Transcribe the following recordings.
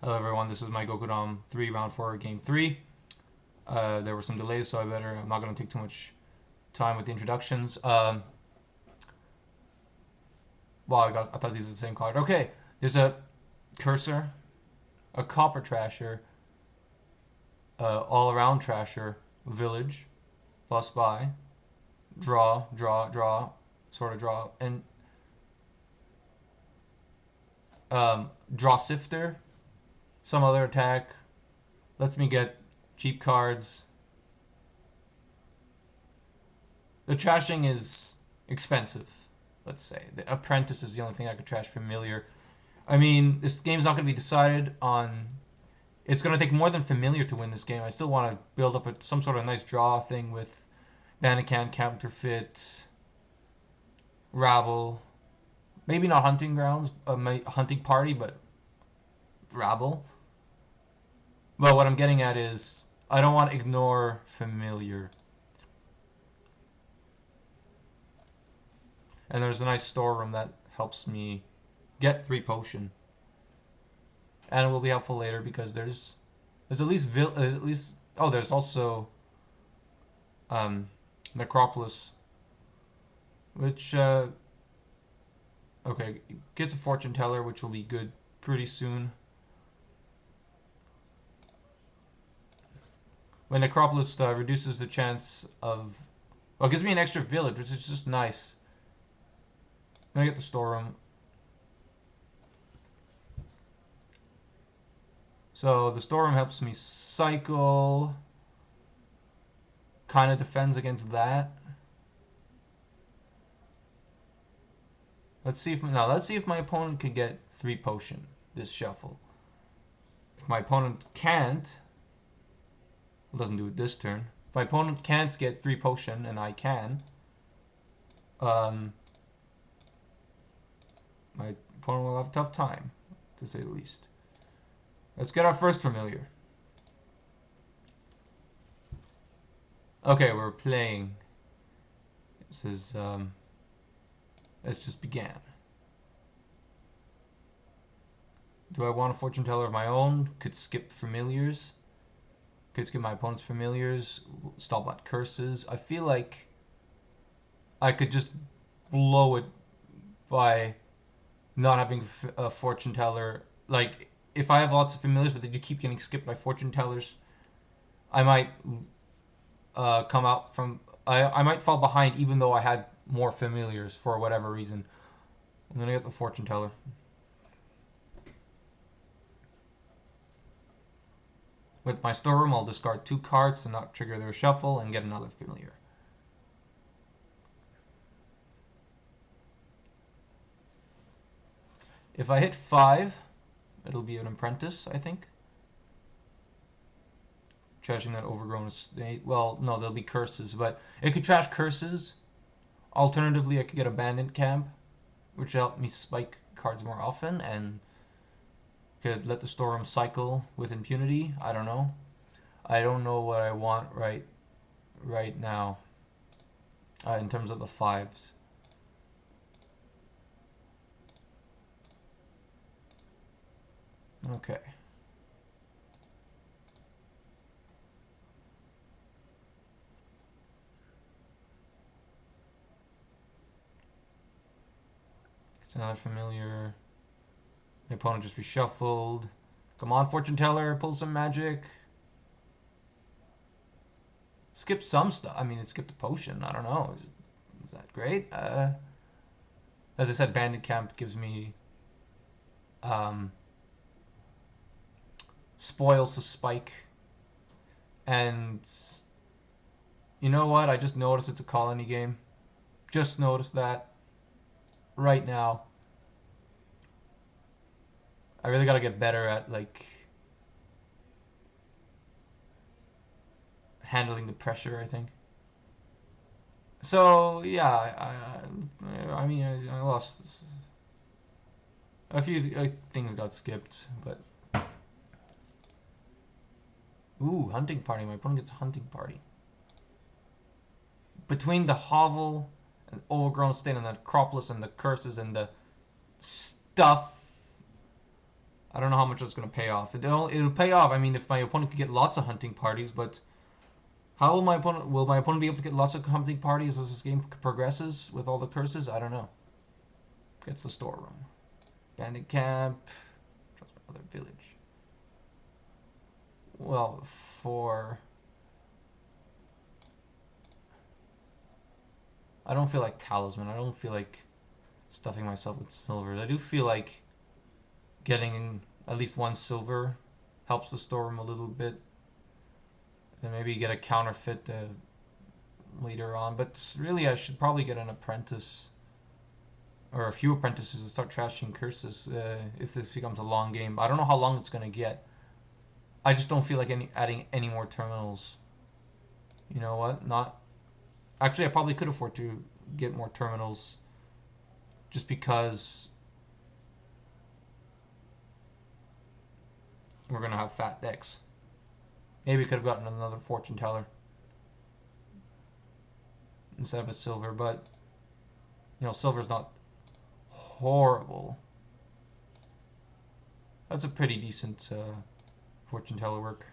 Hello everyone, this is my GokoDom 3 Round 4 Game 3. There were some delays, so I'm not going to take too much time with the introductions. Well, I thought these were the same card. Okay, there's a Cursor, a Copper Trasher, All-Around Trasher, Village, plus buy, draw, sort of draw, and Draw Sifter, some other attack, lets me get cheap cards. The trashing is expensive, let's say. The Apprentice is the only thing I could trash. Familiar. I mean, this game's not going to be decided on... It's going to take more than Familiar to win this game. I still want to build up some sort of nice draw thing with Mannequin, Counterfeit, Rabble. Maybe not Hunting Grounds, Hunting Party, but Rabble. But what I'm getting at is, I don't want to ignore Familiar. And there's a nice storeroom that helps me get 3 potion. And it will be helpful later because there's at least oh, there's also Necropolis, which okay, gets a fortune teller, which will be good pretty soon. When Necropolis reduces the chance of... Well, it gives me an extra village, which is just nice. Then I get the storeroom. So the storeroom helps me cycle. Kind of defends against that. Let's see if my opponent can get 3 potion this shuffle. If my opponent can't... doesn't do it this turn. If my opponent can't get 3 potion and I can, my opponent will have a tough time, to say the least. Let's get our first Familiar. Okay, we're playing. This is this just began. Do I want a fortune teller of my own? Could skip Familiars. Could skip my opponent's Familiars. Stallbot Curses. I feel like I could just blow it by not having a fortune teller. Like, if I have lots of Familiars, but then you keep getting skipped by fortune tellers, I might come out from... I might fall behind even though I had more Familiars for whatever reason. I'm going to get the fortune teller. With my storeroom, I'll discard 2 cards to not trigger their shuffle and get another Familiar. If I hit 5, it'll be an Apprentice, I think. Trashing that Overgrown Estate. Well, no, there'll be Curses, but it could trash Curses. Alternatively, I could get Abandoned Camp, which will help me spike cards more often, and could let the storeroom cycle with impunity. I don't know. I don't know what I want right now in terms of the 5s. Okay. It's another Familiar. My opponent just reshuffled. Come on, fortune teller, pull some magic. Skip some stuff. I mean, it skipped a potion. I don't know. Is that great? As I said, Bandit Camp gives me spoils to spike. And you know what? I just noticed it's a colony game. Just noticed that right now. I really gotta get better at, like, handling the pressure, I think. So, yeah, I mean, I lost... A few things got skipped, but... Ooh, Hunting Party. My opponent gets a Hunting Party. Between the Hovel, and Overgrown Estate, and the Necropolis, and the Curses, and the stuff... I don't know how much it's going to pay off. It'll pay off. I mean, if my opponent could get lots of hunting parties, but how will my opponent be able to get lots of hunting parties as this game progresses with all the curses? I don't know. Gets the storeroom. Bandit camp. Other village. Well, I don't feel like talisman. I don't feel like stuffing myself with silvers. I do feel like getting at least one silver helps the storeroom a little bit. And maybe get a counterfeit later on. But really, I should probably get an apprentice or a few apprentices to start trashing curses if this becomes a long game. I don't know how long it's going to get. I just don't feel like adding any more terminals. You know what? Not actually, I probably could afford to get more terminals just because we're going to have fat decks. Maybe we could have gotten another fortune teller instead of a silver, but you know, silver's not horrible. That's a pretty decent fortune teller work.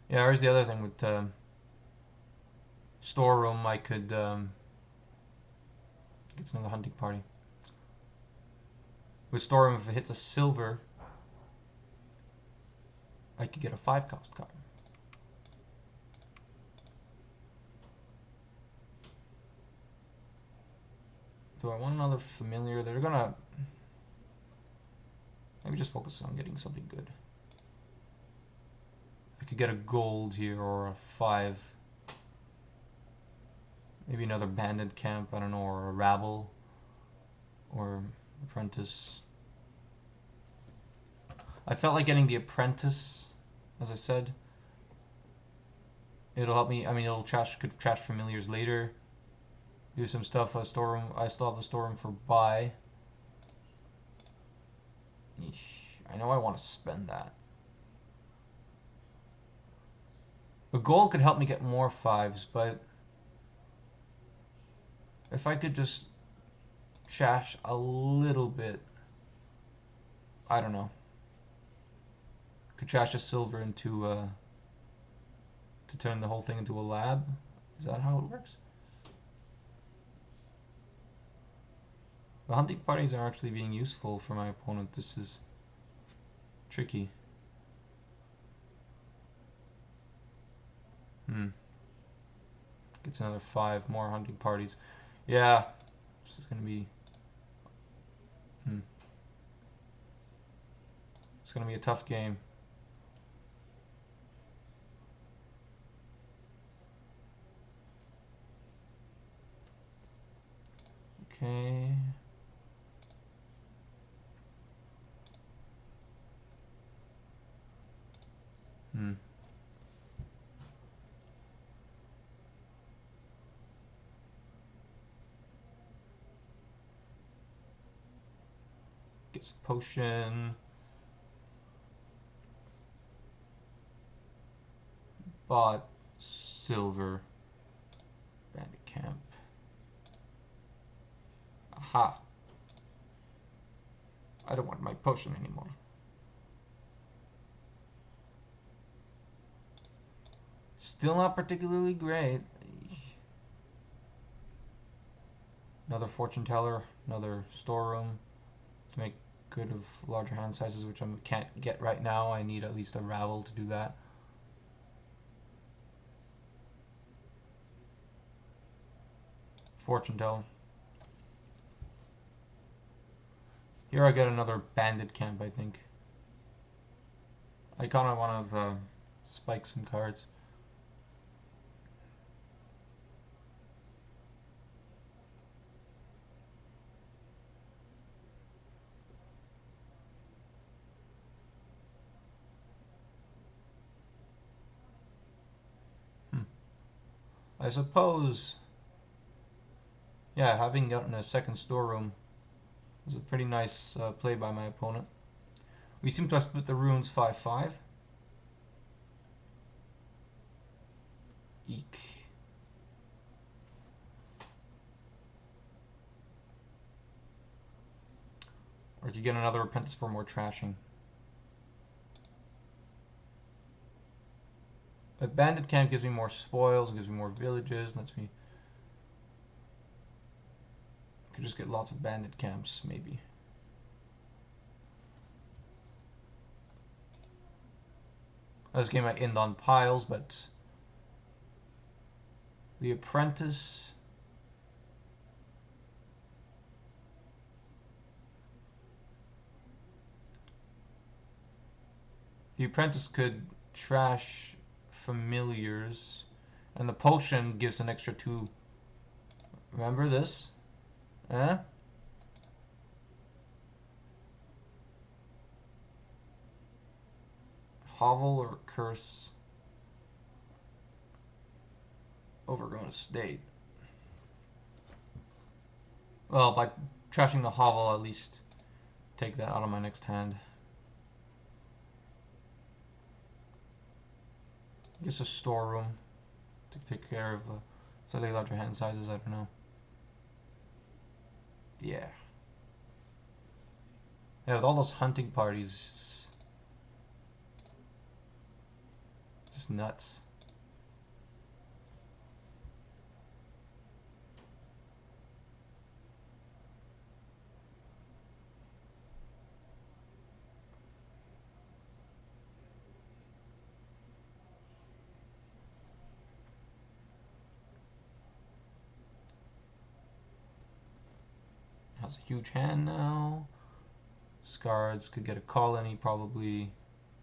Yeah, here's the other thing with storeroom. I could get another hunting party. With storeroom, if it hits a silver, I could get a 5-cost card. Do I want another familiar? They're gonna maybe just focus on getting something good. I could get a gold here or a 5. Maybe another bandit camp, I don't know, or a rabble or apprentice. I felt like getting the apprentice, as I said. It'll help me. I mean, could trash familiars later. Do some stuff. Storeroom. I still have the storeroom for buy. Eesh, I know I want to spend that. A gold could help me get more 5s, but if I could just trash a little bit, I don't know. Could trash a silver into to turn the whole thing into a lab. Is that how it works? The hunting parties are actually being useful for my opponent. This is tricky. Gets another 5 more hunting parties. Yeah, this is gonna be. It's gonna be a tough game. Okay. Gets a potion. Bought silver. Bandit camp. Aha. I don't want my potion anymore. Still not particularly great. Another fortune teller, another storeroom to make good of larger hand sizes, which I can't get right now. I need at least a rabble to do that. Fortune teller. Here I get another bandit camp, I think. I kind of want to spike some cards. I suppose, yeah, having gotten a second storeroom was a pretty nice play by my opponent. We seem to have split the runes 5-5. Eek. Or I could get another apprentice for more trashing. A bandit camp gives me more spoils, gives me more villages, lets me... Could just get lots of bandit camps, maybe. This game might end on piles, but... The apprentice... The apprentice could trash familiars, and the potion gives an extra 2. Remember this? Eh? Hovel or curse? Overgrown estate. Well, by trashing the hovel, I'll at least take that out of my next hand. I guess a storeroom to take care of slightly larger hand sizes. I don't know. Yeah. Yeah, with all those hunting parties, it's just nuts. Has a huge hand now. Scards could get a colony, probably,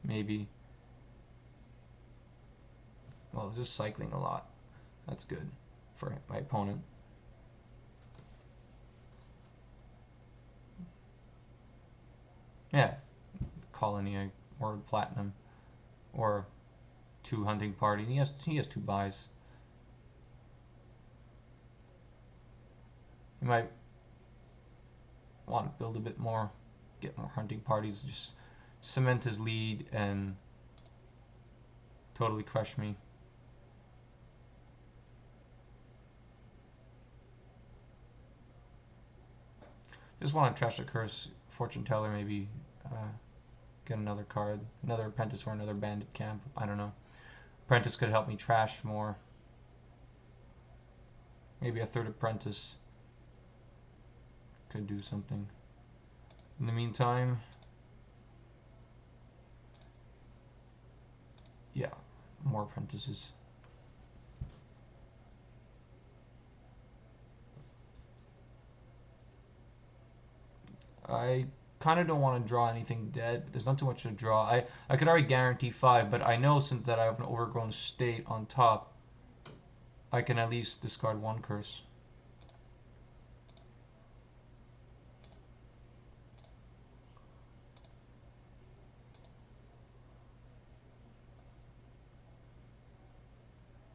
maybe. Well, it's just cycling a lot. That's good for my opponent. Yeah, colony or platinum, or 2 hunting party. He has 2 buys. He might want to build a bit more, get more hunting parties, just cement his lead and totally crush me. Just want to trash the curse, fortune teller, maybe get another card, another apprentice or another bandit camp. I don't know. Apprentice could help me trash more. Maybe a 3rd apprentice could do something. In the meantime, yeah, more apprentices. I kind of don't want to draw anything dead, but there's not too much to draw. I could already guarantee 5, but I know since that I have an overgrown state on top, I can at least discard 1 curse.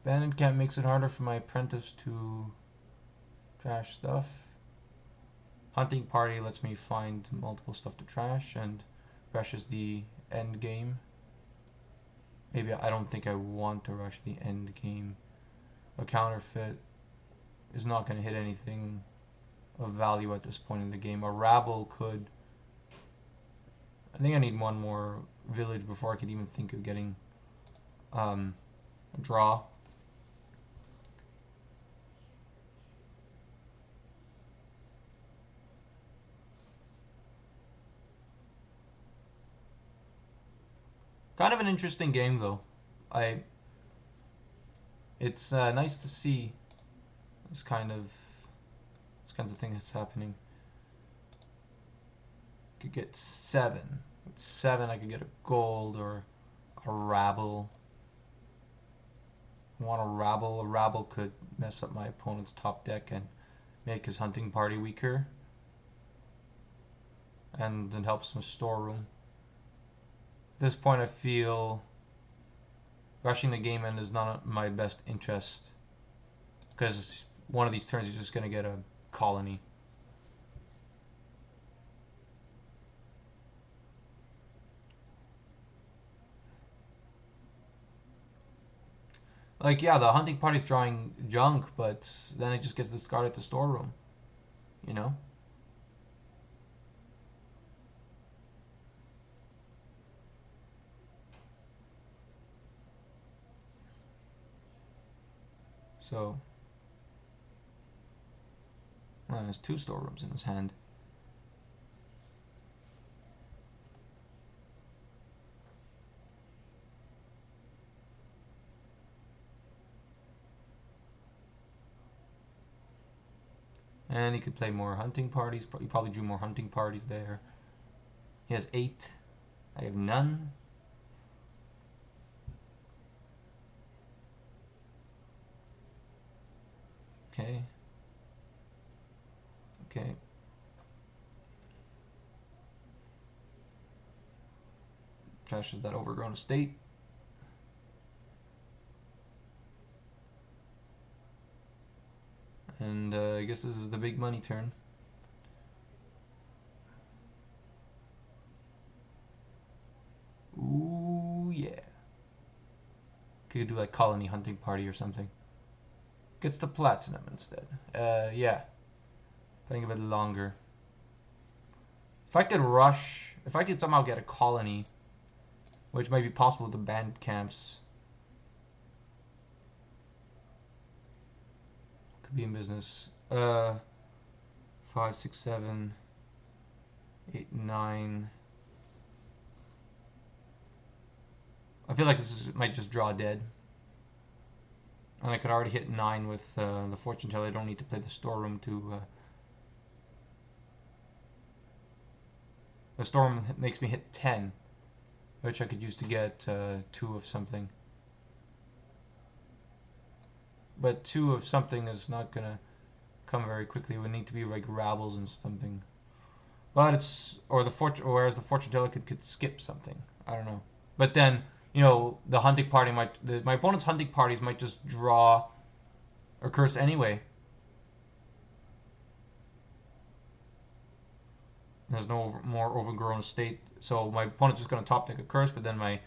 Bandit camp makes it harder for my apprentice to trash stuff. Hunting party lets me find multiple stuff to trash and rushes the end game. Maybe I don't think I want to rush the end game. A counterfeit is not going to hit anything of value at this point in the game. A rabble could. I think I need 1 more village before I could even think of getting a draw. Kind of an interesting game, though. It's nice to see this kinds of thing that's happening. Could get 7. With 7, I could get a gold or a rabble. I want a rabble. A rabble could mess up my opponent's top deck and make his hunting party weaker, and it helps him storeroom. At this point, I feel rushing the game end is not in my best interest, because one of these turns you're just going to get a colony. Like, yeah, the hunting party's drawing junk, but then it just gets discarded to storeroom, you know? So, well, there's 2 storerooms in his hand. And he could play more hunting parties. He probably drew more hunting parties there. He has 8. I have none. Okay. Okay. Trashes that overgrown estate. And I guess this is the big money turn. Ooh, yeah. Could do like colony hunting party or something. Gets the platinum instead. Yeah. Playing a bit longer. If I could rush, if I could somehow get a colony, which might be possible with the band camps, could be in business. 5, 6, 7, 8, 9. I feel like might just draw dead. And I could already hit 9 with the fortune teller. I don't need to play the storeroom to... the storeroom makes me hit 10, which I could use to get 2 of something. But 2 of something is not going to come very quickly. It would need to be like rabbles and something. But it's... whereas the fortune teller could skip something. I don't know. But then... you know, the hunting party might... my opponent's hunting parties might just draw a curse anyway. There's no more overgrown estate. So my opponent's just going to top deck a curse, but then my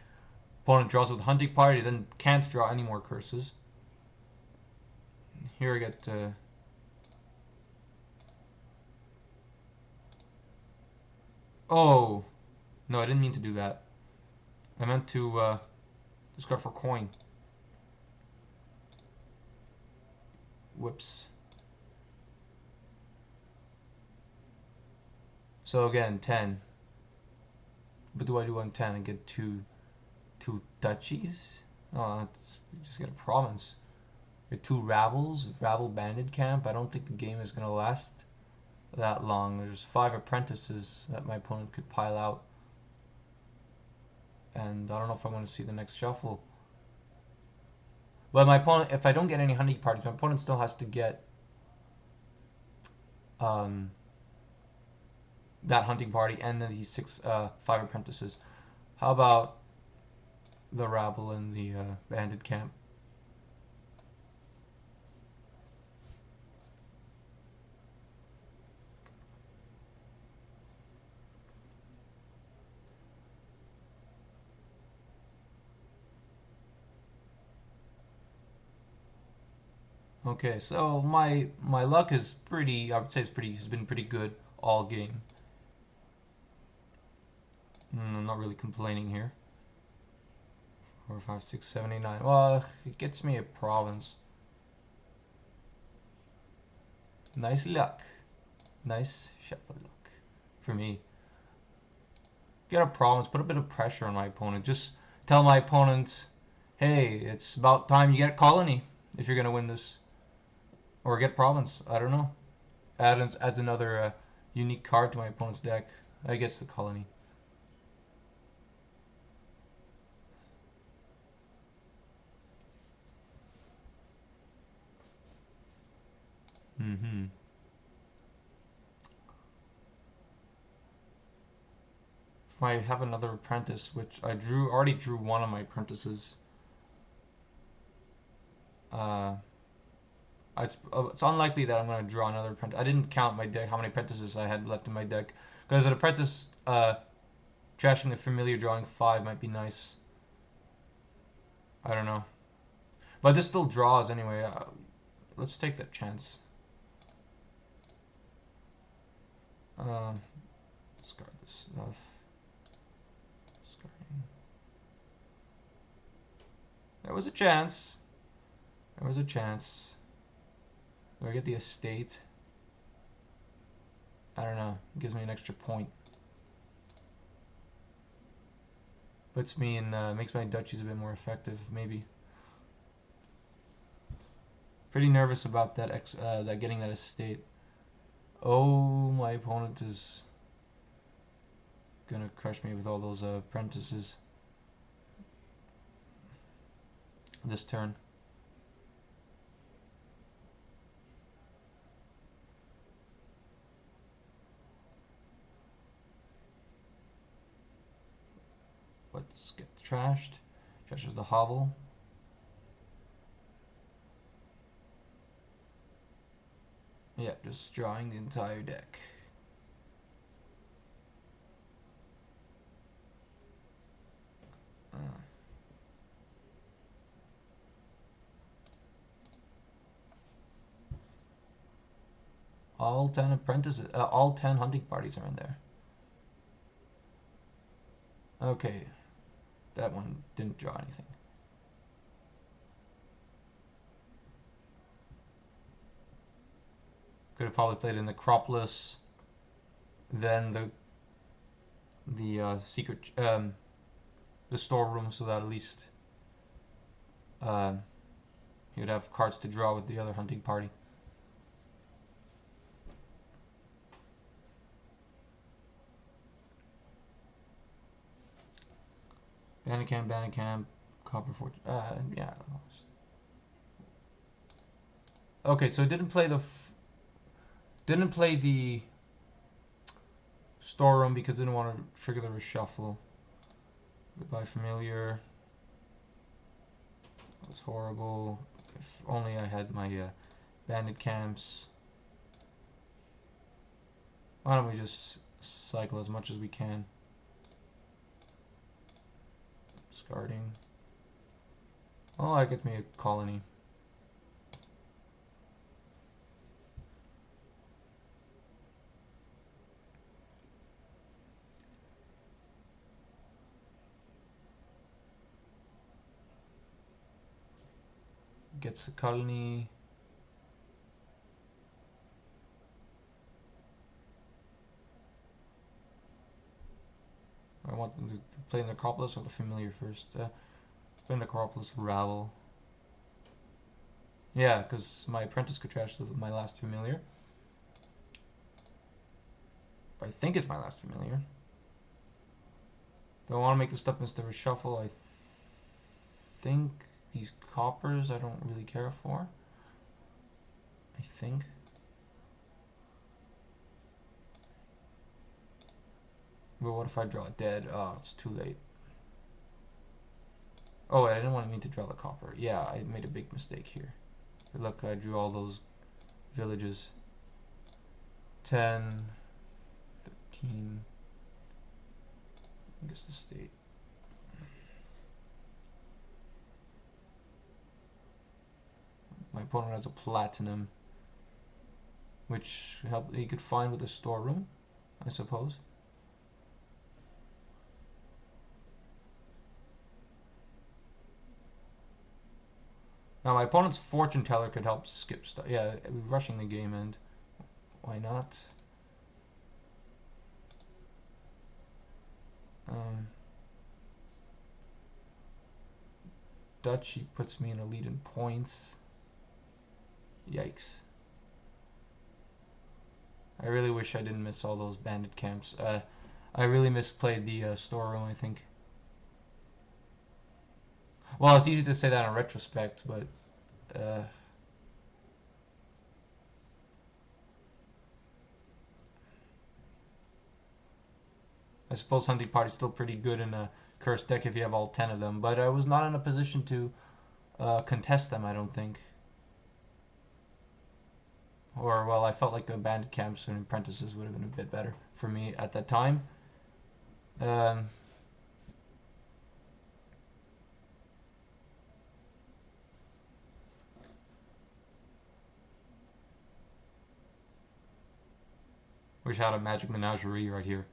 opponent draws with the hunting party, then can't draw any more curses. Here I get... oh! No, I didn't mean to do that. I meant to discard for coin. Whoops. So again, 10. What do I do on 10? I get two duchies? Oh, just get a province. Get 2 rabbles, rabble banded camp. I don't think the game is going to last that long. There's 5 apprentices that my opponent could pile out. And I don't know if I want to see the next shuffle. But my opponent, if I don't get any hunting parties, my opponent still has to get that hunting party and then these 5 apprentices. How about the rabble and the bandit camp? Okay, so my luck is pretty, I would say has been pretty good all game. I'm not really complaining here. 4, 5, 6, 7, 8, 9. Well, it gets me a province. Nice luck. Nice shuffle luck for me. Get a province, put a bit of pressure on my opponent. Just tell my opponent, hey, it's about time you get a colony if you're going to win this. Or get province. I don't know. Adds another unique card to my opponent's deck. I guess the colony. If I have another apprentice, which I already drew one of my apprentices. It's unlikely that I'm going to draw another apprentice. I didn't count my deck, how many apprentices I had left in my deck. Because an apprentice trashing the familiar, drawing 5 might be nice. I don't know. But this still draws anyway. Let's take that chance. Discard this stuff. Discarding. There was a chance. There was a chance. Do I get the estate? I don't know. It gives me an extra point. Puts me in, makes my duchies a bit more effective, maybe. Pretty nervous about that that getting that estate. Oh, my opponent is gonna crush me with all those apprentices this turn. Let's get trashed. Trashes the hovel. Yeah, just drawing the entire deck. All 10 apprentices, all 10 hunting parties are in there. Okay, that one didn't draw anything. Could have probably played in the Necropolis, then the secret, the storeroom, so that at least he would have cards to draw with the other hunting party. Bandicam, Copper Fortune. Yeah. Okay, so it didn't play the storeroom because I didn't want to trigger the reshuffle. Goodbye, familiar. That was horrible. If only I had my bandit camps. Why don't we just cycle as much as we can? Discarding. Oh, that gets me a colony. Gets the colony. I want them to play the Necropolis or the familiar first. Play Necropolis Ravel. Yeah, because my apprentice could trash my last familiar. I think it's my last familiar. Do I want to make the step instead of reshuffle? I think these coppers I don't really care for. I think. But what if I draw dead? Oh, it's too late. Oh, I didn't want me to draw the copper. Yeah, I made a big mistake here. Good luck, I drew all those villages. 10, 13. I guess the state. My opponent has a platinum, which he could find with a storeroom, I suppose. Now my opponent's fortune teller could help skip stuff. Yeah, rushing the game end. Why not? Duchy puts me in a lead in points. Yikes. I really wish I didn't miss all those bandit camps. I really misplayed the storeroom, I think. Well, it's easy to say that in retrospect, but I suppose hunting party's still pretty good in a cursed deck if you have all 10 of them, but I was not in a position to contest them, I don't think. Or, well, I felt like the bandit camps and apprentices would have been a bit better for me at that time. Wish I had a magic menagerie right here.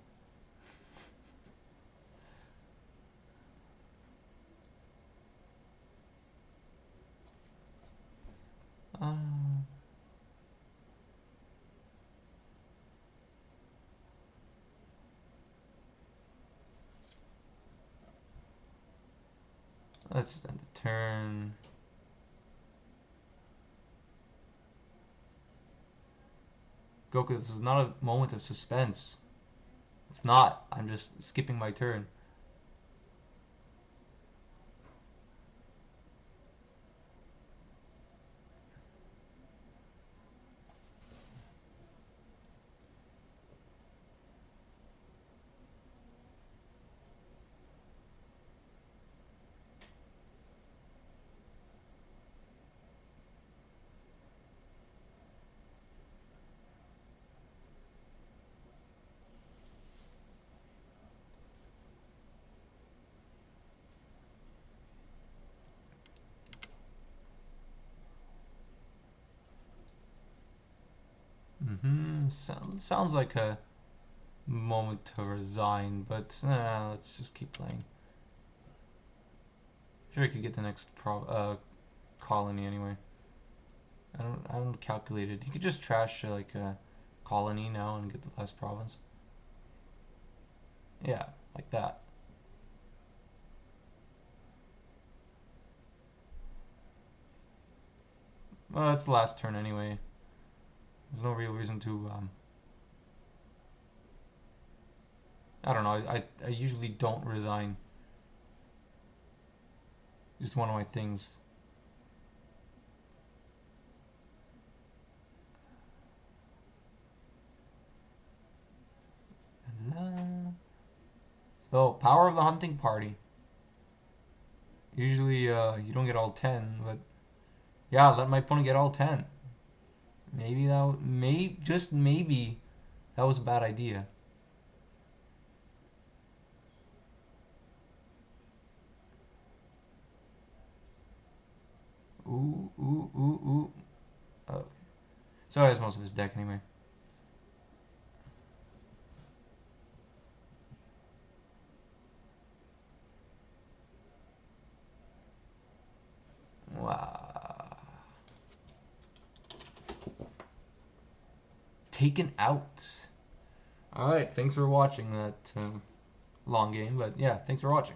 Let's just end the turn. Goku, this is not a moment of suspense. It's not. I'm just skipping my turn. Sounds like a moment to resign, but let's just keep playing. Sure, I could get the next colony anyway. I haven't calculated. You could just trash like a colony now and get the last province. Yeah, like that. Well, that's the last turn anyway. There's no real reason to I don't know. I usually don't resign. Just one of my things. So, power of the hunting party. Usually you don't get all 10, but yeah, let my opponent get all 10. Maybe just maybe that was a bad idea. Ooh. Oh. So that's most of his deck anyway. Wow. Taken out. Alright, thanks for watching that long game, but yeah, thanks for watching.